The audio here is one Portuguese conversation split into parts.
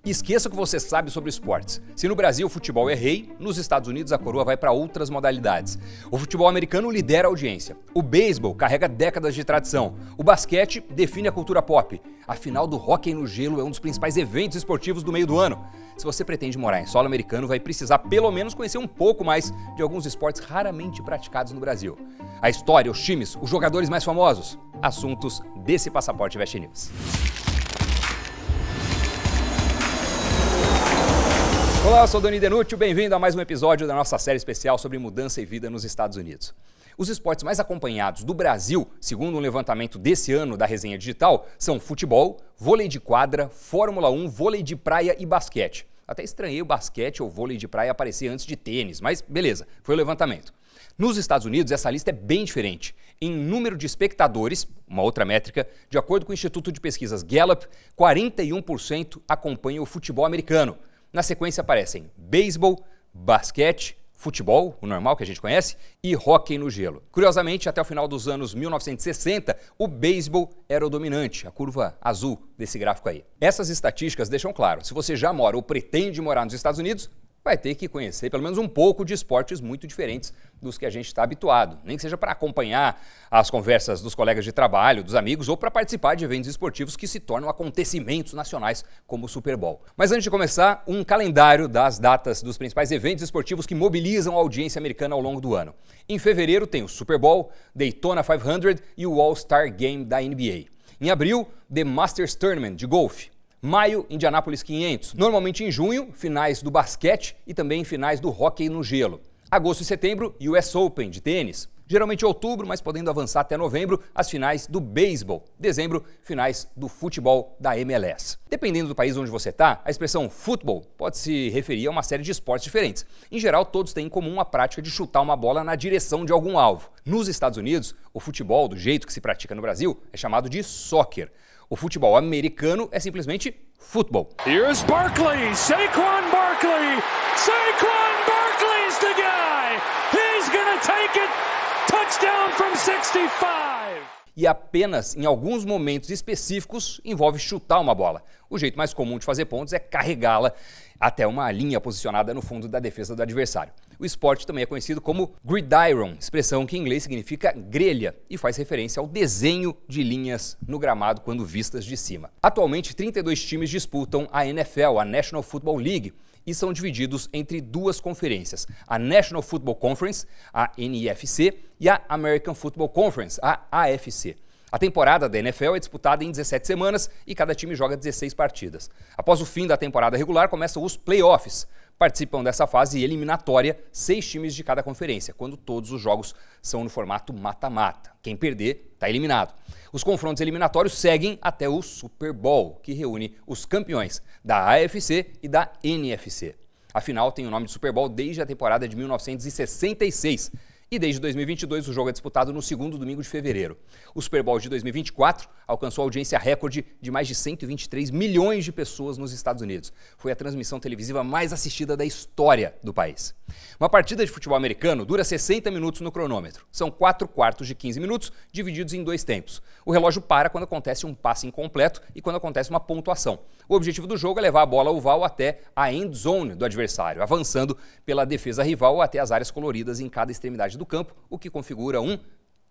Esqueça o que você sabe sobre esportes. Se no Brasil o futebol é rei, nos Estados Unidos a coroa vai para outras modalidades. O futebol americano lidera a audiência. O beisebol carrega décadas de tradição. O basquete define a cultura pop. A final do hóquei no gelo é um dos principais eventos esportivos do meio do ano. Se você pretende morar em solo americano, vai precisar pelo menos conhecer um pouco mais de alguns esportes raramente praticados no Brasil. A história, os times, os jogadores mais famosos. Assuntos desse Passaporte Invest News. Olá, eu sou Doni Denútil, bem-vindo a mais um episódio da nossa série especial sobre mudança e vida nos Estados Unidos. Os esportes mais acompanhados do Brasil, segundo um levantamento desse ano da Resenha Digital, são futebol, vôlei de quadra, Fórmula 1, vôlei de praia e basquete. Até estranhei o basquete ou vôlei de praia aparecer antes de tênis, mas beleza, foi o levantamento. Nos Estados Unidos, essa lista é bem diferente. Em número de espectadores, uma outra métrica, de acordo com o Instituto de Pesquisas Gallup, 41% acompanham o futebol americano. Na sequência aparecem beisebol, basquete, futebol, o normal que a gente conhece, e hóquei no gelo. Curiosamente, até o final dos anos 1960, o beisebol era o dominante, a curva azul desse gráfico aí. Essas estatísticas deixam claro, se você já mora ou pretende morar nos Estados Unidos, vai ter que conhecer pelo menos um pouco de esportes muito diferentes dos que a gente está habituado. Nem que seja para acompanhar as conversas dos colegas de trabalho, dos amigos, ou para participar de eventos esportivos que se tornam acontecimentos nacionais, como o Super Bowl. Mas antes de começar, um calendário das datas dos principais eventos esportivos que mobilizam a audiência americana ao longo do ano. Em fevereiro tem o Super Bowl, Daytona 500 e o All-Star Game da NBA. Em abril, The Masters Tournament de golfe. Maio, Indianapolis 500. Normalmente em junho, finais do basquete e também finais do hóquei no gelo. Agosto e setembro, US Open de tênis. Geralmente outubro, mas podendo avançar até novembro, as finais do beisebol. Dezembro, finais do futebol da MLS. Dependendo do país onde você está, a expressão futebol pode se referir a uma série de esportes diferentes. Em geral, todos têm em comum a prática de chutar uma bola na direção de algum alvo. Nos Estados Unidos, o futebol, do jeito que se pratica no Brasil, é chamado de soccer. O futebol americano é simplesmente futebol. Here's Barkley, Saquon Barkley. Saquon Barkley's the guy. He's gonna take it. Touchdown from 65. E apenas em alguns momentos específicos envolve chutar uma bola. O jeito mais comum de fazer pontos é carregá-la até uma linha posicionada no fundo da defesa do adversário. O esporte também é conhecido como gridiron, expressão que em inglês significa grelha e faz referência ao desenho de linhas no gramado quando vistas de cima. Atualmente, 32 times disputam a NFL, a National Football League, e são divididos entre duas conferências, a National Football Conference, a NFC, e a American Football Conference, a AFC. A temporada da NFL é disputada em 17 semanas e cada time joga 16 partidas. Após o fim da temporada regular, começam os playoffs. Participam dessa fase eliminatória 6 times de cada conferência, quando todos os jogos são no formato mata-mata. Quem perder está eliminado. Os confrontos eliminatórios seguem até o Super Bowl, que reúne os campeões da AFC e da NFC. A final tem o nome de Super Bowl desde a temporada de 1966. E desde 2022 o jogo é disputado no segundo domingo de fevereiro. O Super Bowl de 2024 alcançou a audiência recorde de mais de 123 milhões de pessoas nos Estados Unidos. Foi a transmissão televisiva mais assistida da história do país. Uma partida de futebol americano dura 60 minutos no cronômetro. São 4 quartos de 15 minutos, divididos em 2 tempos. O relógio para quando acontece um passe incompleto e quando acontece uma pontuação. O objetivo do jogo é levar a bola oval até a end zone do adversário, avançando pela defesa rival até as áreas coloridas em cada extremidade do campo, o que configura um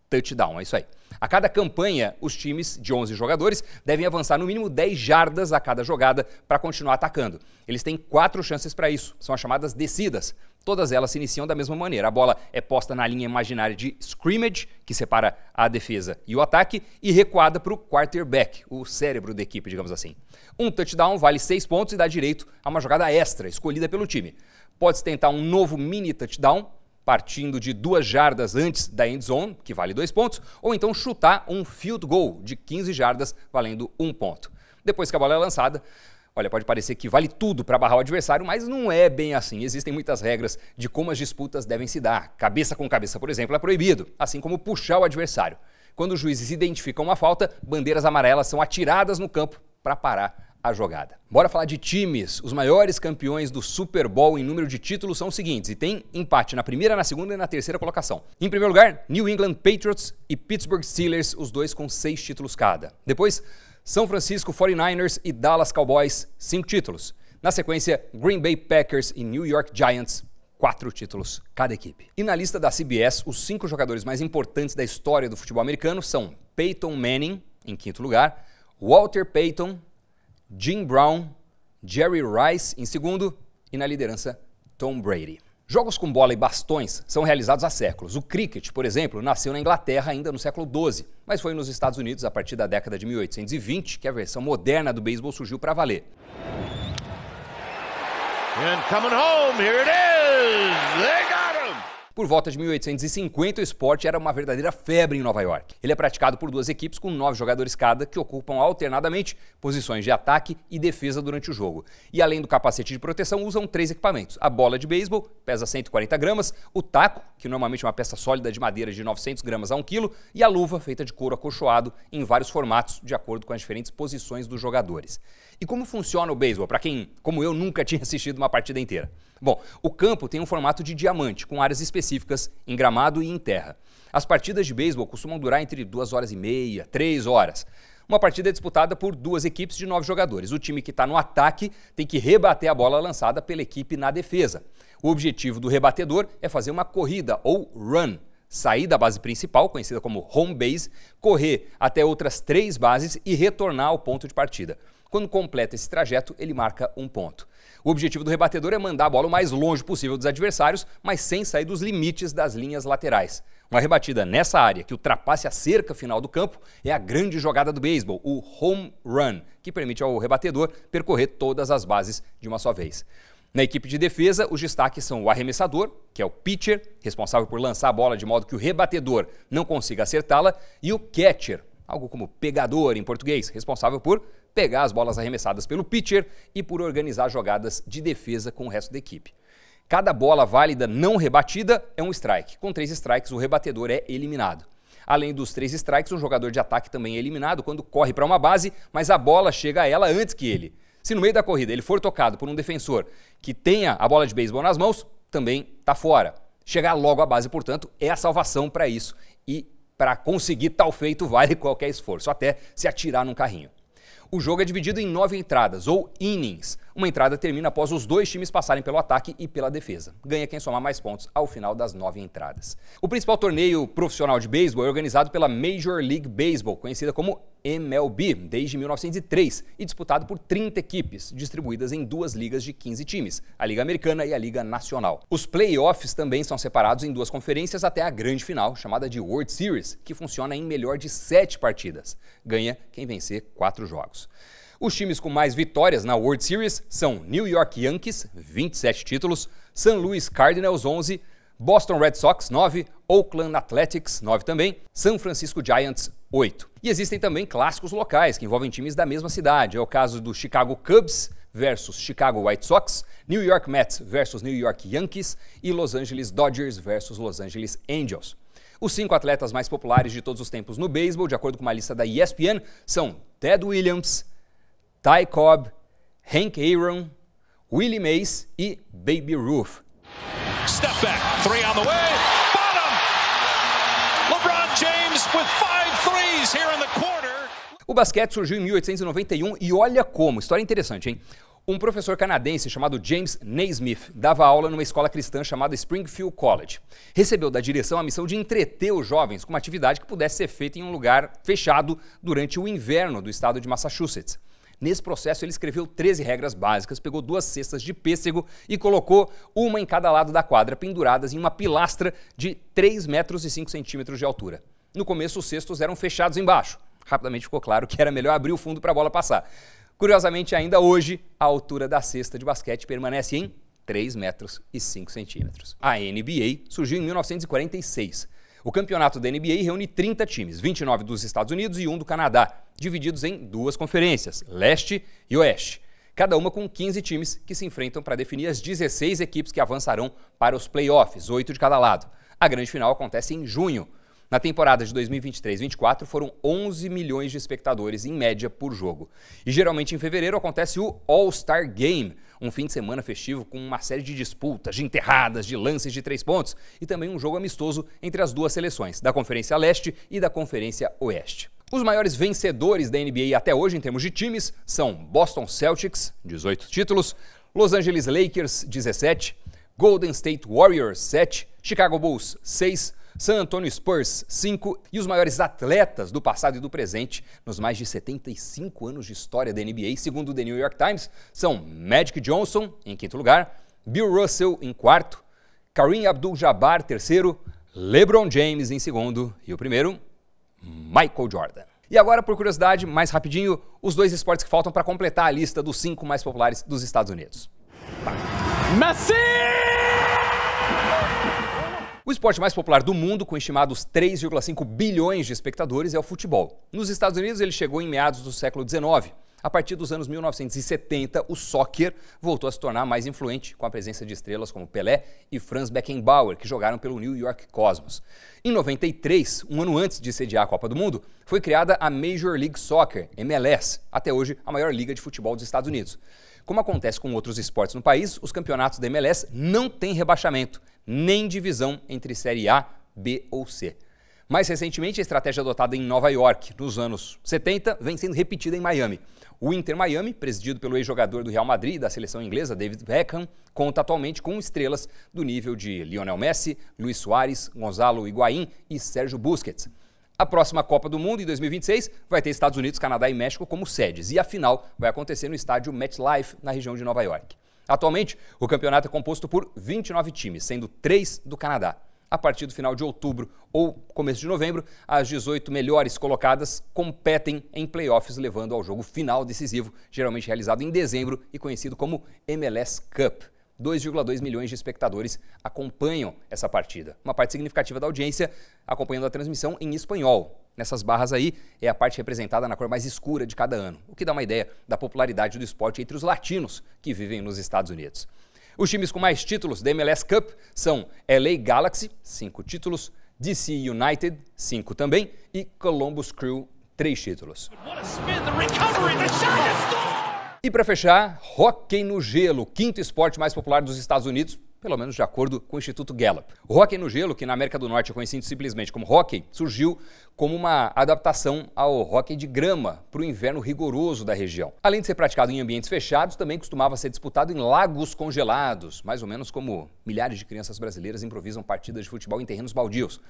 touchdown, é isso aí. A cada campanha, os times de 11 jogadores devem avançar no mínimo 10 jardas a cada jogada para continuar atacando. Eles têm 4 chances para isso, são as chamadas descidas. Todas elas se iniciam da mesma maneira. A bola é posta na linha imaginária de scrimmage, que separa a defesa e o ataque, e recuada para o quarterback, o cérebro da equipe, digamos assim. Um touchdown vale 6 pontos e dá direito a uma jogada extra, escolhida pelo time. Pode-se tentar um novo mini touchdown, partindo de 2 jardas antes da end zone, que vale 2 pontos, ou então chutar um field goal de 15 jardas, valendo 1 ponto. Depois que a bola é lançada, olha, pode parecer que vale tudo para barrar o adversário, mas não é bem assim. Existem muitas regras de como as disputas devem se dar. Cabeça com cabeça, por exemplo, é proibido, assim como puxar o adversário. Quando os juízes identificam uma falta, bandeiras amarelas são atiradas no campo para parar a jogada. Bora falar de times. Os maiores campeões do Super Bowl em número de títulos são os seguintes, e tem empate na primeira, na segunda e na terceira colocação. Em primeiro lugar, New England Patriots e Pittsburgh Steelers, os dois com 6 títulos cada. Depois, São Francisco 49ers e Dallas Cowboys, 5 títulos. Na sequência, Green Bay Packers e New York Giants, 4 títulos cada equipe. E na lista da CBS, os 5 jogadores mais importantes da história do futebol americano são Peyton Manning, em 5º lugar, Walter Payton, Jim Brown, Jerry Rice em 2º e na liderança Tom Brady. Jogos com bola e bastões são realizados há séculos. O cricket, por exemplo, nasceu na Inglaterra ainda no século XII, mas foi nos Estados Unidos a partir da década de 1820 que a versão moderna do beisebol surgiu para valer. And coming home, here it is! They got him! Por volta de 1850, o esporte era uma verdadeira febre em Nova York. Ele é praticado por 2 equipes com 9 jogadores cada, que ocupam alternadamente posições de ataque e defesa durante o jogo. E além do capacete de proteção, usam 3 equipamentos. A bola de beisebol, pesa 140 gramas, o taco, que normalmente é uma peça sólida de madeira de 900 gramas a 1 quilo, e a luva, feita de couro acolchoado, em vários formatos, de acordo com as diferentes posições dos jogadores. E como funciona o beisebol, para quem, como eu, nunca tinha assistido uma partida inteira? Bom, o campo tem um formato de diamante, com áreas específicas em gramado e em terra. As partidas de beisebol costumam durar entre 2 horas e meia, 3 horas. Uma partida é disputada por 2 equipes de 9 jogadores. O time que está no ataque tem que rebater a bola lançada pela equipe na defesa. O objetivo do rebatedor é fazer uma corrida, ou run, sair da base principal, conhecida como home base, correr até outras 3 bases e retornar ao ponto de partida. Quando completa esse trajeto, ele marca 1 ponto. O objetivo do rebatedor é mandar a bola o mais longe possível dos adversários, mas sem sair dos limites das linhas laterais. Uma rebatida nessa área que ultrapasse a cerca final do campo é a grande jogada do beisebol, o home run, que permite ao rebatedor percorrer todas as bases de uma só vez. Na equipe de defesa, os destaques são o arremessador, que é o pitcher, responsável por lançar a bola de modo que o rebatedor não consiga acertá-la, e o catcher, algo como pegador em português, responsável por pegar as bolas arremessadas pelo pitcher e por organizar jogadas de defesa com o resto da equipe. Cada bola válida não rebatida é um strike. Com 3 strikes, o rebatedor é eliminado. Além dos 3 strikes, um jogador de ataque também é eliminado quando corre para uma base, mas a bola chega a ela antes que ele. Se no meio da corrida ele for tocado por um defensor que tenha a bola de beisebol nas mãos, também está fora. Chegar logo à base, portanto, é a salvação para isso. E para conseguir tal feito vale qualquer esforço, até se atirar num carrinho. O jogo é dividido em 9 entradas, ou innings. Uma entrada termina após os 2 times passarem pelo ataque e pela defesa. Ganha quem somar mais pontos ao final das 9 entradas. O principal torneio profissional de beisebol é organizado pela Major League Baseball, conhecida como MLB, desde 1903, e disputado por 30 equipes, distribuídas em 2 ligas de 15 times, a Liga Americana e a Liga Nacional. Os playoffs também são separados em 2 conferências até a grande final, chamada de World Series, que funciona em melhor de 7 partidas. Ganha quem vencer 4 jogos. Os times com mais vitórias na World Series são New York Yankees, 27 títulos, St. Louis Cardinals, 11, Boston Red Sox, 9, Oakland Athletics, 9 também, San Francisco Giants, 8. E existem também clássicos locais que envolvem times da mesma cidade. É o caso do Chicago Cubs versus Chicago White Sox, New York Mets versus New York Yankees e Los Angeles Dodgers versus Los Angeles Angels. Os 5 atletas mais populares de todos os tempos no beisebol, de acordo com uma lista da ESPN, são Ted Williams, Ty Cobb, Hank Aaron, Willie Mays e Babe Ruth. Step back, 3 on the way, bottom! LeBron James with 5 threes here in the quarter. O basquete surgiu em 1891 e olha como, história interessante, hein? Um professor canadense chamado James Naismith dava aula numa escola cristã chamada Springfield College. Recebeu da direção a missão de entreter os jovens com uma atividade que pudesse ser feita em um lugar fechado durante o inverno do estado de Massachusetts. Nesse processo, ele escreveu 13 regras básicas, pegou 2 cestas de pêssego e colocou uma em cada lado da quadra, penduradas em uma pilastra de 3 metros e 5 centímetros de altura. No começo, os cestos eram fechados embaixo. Rapidamente ficou claro que era melhor abrir o fundo para a bola passar. Curiosamente, ainda hoje, a altura da cesta de basquete permanece em 3 metros e 5 centímetros. A NBA surgiu em 1946. O campeonato da NBA reúne 30 times, 29 dos Estados Unidos e 1 do Canadá, divididos em 2 conferências, leste e oeste. Cada uma com 15 times que se enfrentam para definir as 16 equipes que avançarão para os playoffs, 8 de cada lado. A grande final acontece em junho. Na temporada de 2023-24 foram 11 milhões de espectadores em média por jogo. E geralmente em fevereiro acontece o All-Star Game, um fim de semana festivo com uma série de disputas, de enterradas, de lances de 3 pontos e também um jogo amistoso entre as 2 seleções, da Conferência Leste e da Conferência Oeste. Os maiores vencedores da NBA até hoje em termos de times são Boston Celtics, 18 títulos, Los Angeles Lakers, 17, Golden State Warriors, 7, Chicago Bulls, 6, San Antonio Spurs, 5 e os maiores atletas do passado e do presente nos mais de 75 anos de história da NBA, segundo o The New York Times, são Magic Johnson, em quinto lugar, Bill Russell, em quarto, Kareem Abdul-Jabbar, terceiro, LeBron James, em segundo e o primeiro, Michael Jordan. E agora, por curiosidade, mais rapidinho, os dois esportes que faltam para completar a lista dos 5 mais populares dos Estados Unidos. Messi! O esporte mais popular do mundo, com estimados 3,5 bilhões de espectadores, é o futebol. Nos Estados Unidos, ele chegou em meados do século XIX. A partir dos anos 1970, o soccer voltou a se tornar mais influente, com a presença de estrelas como Pelé e Franz Beckenbauer, que jogaram pelo New York Cosmos. Em 93, um ano antes de sediar a Copa do Mundo, foi criada a Major League Soccer, MLS, até hoje a maior liga de futebol dos Estados Unidos. Como acontece com outros esportes no país, os campeonatos da MLS não têm rebaixamento, nem divisão entre Série A, B ou C. Mais recentemente, a estratégia adotada em Nova York, nos anos 70, vem sendo repetida em Miami. O Inter Miami, presidido pelo ex-jogador do Real Madrid e da seleção inglesa, David Beckham, conta atualmente com estrelas do nível de Lionel Messi, Luis Suárez, Gonzalo Higuaín e Sérgio Busquets. A próxima Copa do Mundo, em 2026, vai ter Estados Unidos, Canadá e México como sedes, e a final vai acontecer no estádio MetLife, na região de Nova York. Atualmente, o campeonato é composto por 29 times, sendo 3 do Canadá. A partir do final de outubro ou começo de novembro, as 18 melhores colocadas competem em playoffs, levando ao jogo final decisivo, geralmente realizado em dezembro e conhecido como MLS Cup. 2,2 milhões de espectadores acompanham essa partida. Uma parte significativa da audiência acompanhando a transmissão em espanhol. Nessas barras aí é a parte representada na cor mais escura de cada ano, o que dá uma ideia da popularidade do esporte entre os latinos que vivem nos Estados Unidos. Os times com mais títulos da MLS Cup são LA Galaxy, 5 títulos, DC United, 5 também, e Columbus Crew, 3 títulos. E para fechar, hóquei no gelo, o 5º esporte mais popular dos Estados Unidos, pelo menos de acordo com o Instituto Gallup. O hóquei no gelo, que na América do Norte é conhecido simplesmente como hóquei, surgiu como uma adaptação ao hóquei de grama para o inverno rigoroso da região. Além de ser praticado em ambientes fechados, também costumava ser disputado em lagos congelados, mais ou menos como milhares de crianças brasileiras improvisam partidas de futebol em terrenos baldios.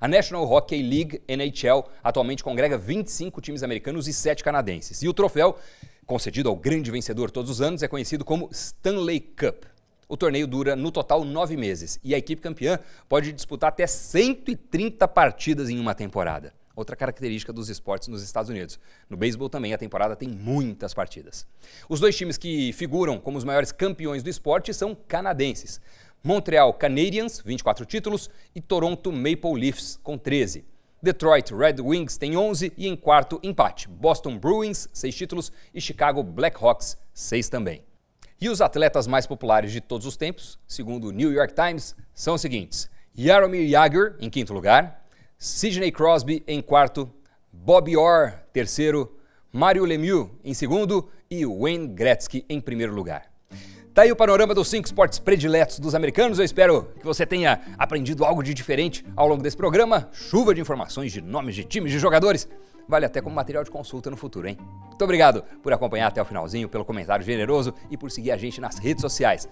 A National Hockey League, NHL, atualmente congrega 25 times americanos e 7 canadenses. E o troféu, concedido ao grande vencedor todos os anos, é conhecido como Stanley Cup. O torneio dura, no total, 9 meses e a equipe campeã pode disputar até 130 partidas em uma temporada. Outra característica dos esportes nos Estados Unidos. No beisebol também a temporada tem muitas partidas. Os dois times que figuram como os maiores campeões do esporte são canadenses. Montreal Canadiens, 24 títulos, e Toronto Maple Leafs, com 13. Detroit Red Wings tem 11 e em quarto, empate. Boston Bruins, 6 títulos e Chicago Blackhawks, 6 também. E os atletas mais populares de todos os tempos, segundo o New York Times, são os seguintes: Jaromir Jagr, em quinto lugar, Sidney Crosby, em quarto, Bobby Orr, terceiro, Mario Lemieux, em segundo e Wayne Gretzky, em primeiro lugar. Tá aí o panorama dos 5 esportes prediletos dos americanos. Eu espero que você tenha aprendido algo de diferente ao longo desse programa. Chuva de informações, de nomes de times, de jogadores. Vale até como material de consulta no futuro, hein? Muito obrigado por acompanhar até o finalzinho, pelo comentário generoso e por seguir a gente nas redes sociais,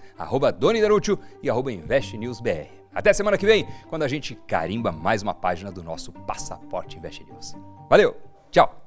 @DoniDaruccio e @InvestNewsBR. Até semana que vem, quando a gente carimba mais uma página do nosso Passaporte Invest News. Valeu, tchau!